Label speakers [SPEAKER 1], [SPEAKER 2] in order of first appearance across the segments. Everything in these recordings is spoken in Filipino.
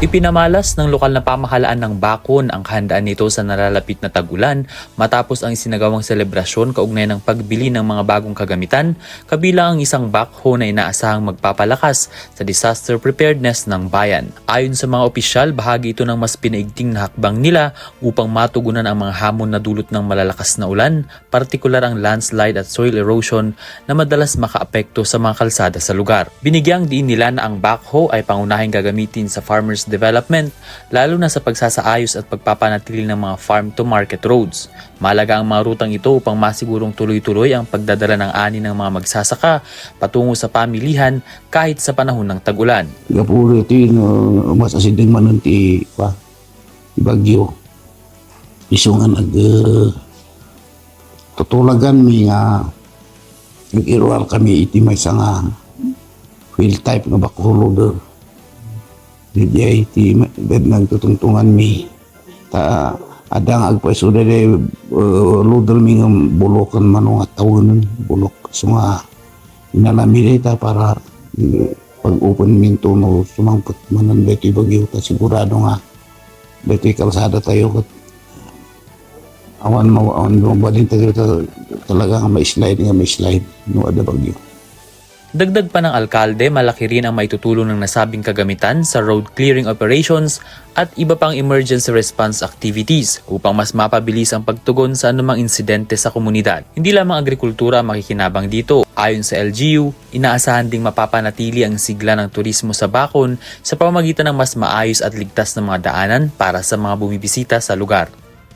[SPEAKER 1] Ipinamalas ng lokal na pamahalaan ng Bacon ang kahandaan nito sa nalalapit na tag-ulan matapos ang isinagawang selebrasyon kaugnay ng pagbili ng mga bagong kagamitan, kabilang ang isang backhoe na inaasahang magpapalakas sa disaster preparedness ng bayan. Ayon sa mga opisyal, bahagi ito ng mas pinaigting na hakbang nila upang matugunan ang mga hamon na dulot ng malalakas na ulan, partikular ang landslide at soil erosion na madalas makaapekto sa mga kalsada sa lugar. Binigyang diin nila na ang backhoe ay pangunahing gagamitin sa farmers development, lalo na sa pagsasaayos at pagpapanatili ng mga farm-to-market roads. Mahalaga ang mga rutang ito upang masigurong tuloy-tuloy ang pagdadala ng ani ng mga magsasaka patungo sa pamilihan kahit sa panahon ng tag-ulan.
[SPEAKER 2] Gapuro ito yung mas asideng manon ti Bagyo. Isungan tutulagan mi nga nag-irual kami iti may nga wheel type nga backhoe loader. Di iti nagtutungtungan mi ta adang agpaiso de loader mi nga bulokan manong at tawon bulok so nga inalami ta para pag-open minto no sumangpot manan beto Bagyo ta sigurado nga beto kalsada tayo kat awan balin talaga nga may slide no ada Bagyo.
[SPEAKER 1] Dagdag pa ng alkalde, malaki rin ang maitutulong ng nasabing kagamitan sa road clearing operations at iba pang emergency response activities upang mas mapabilis ang pagtugon sa anumang insidente sa komunidad. Hindi lamang agrikultura ang makikinabang dito. Ayon sa LGU, inaasahan ding mapapanatili ang sigla ng turismo sa Bacon sa pamamagitan ng mas maayos at ligtas na mga daanan para sa mga bumibisita sa lugar.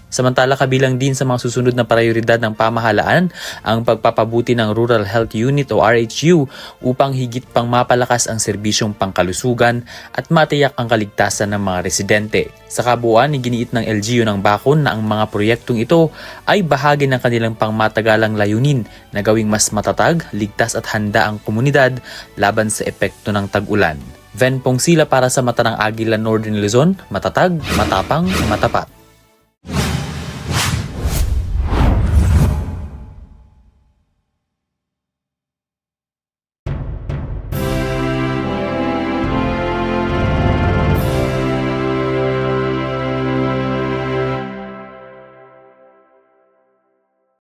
[SPEAKER 1] Samantala, kabilang din sa mga susunod na prioridad ng pamahalaan ang pagpapabuti ng Rural Health Unit o RHU upang higit pang mapalakas ang serbisyong pangkalusugan at matiyak ang kaligtasan ng mga residente. Sa kabuuan, iginiit ng LGU ng Bacon na ang mga proyektong ito ay bahagi ng kanilang pangmatagalang layunin na gawing mas matatag, ligtas at handa ang komunidad laban sa epekto ng tag-ulan. Ven Pongsila para sa Mata ng Agila Northern Luzon, matatag, matapang, matapat.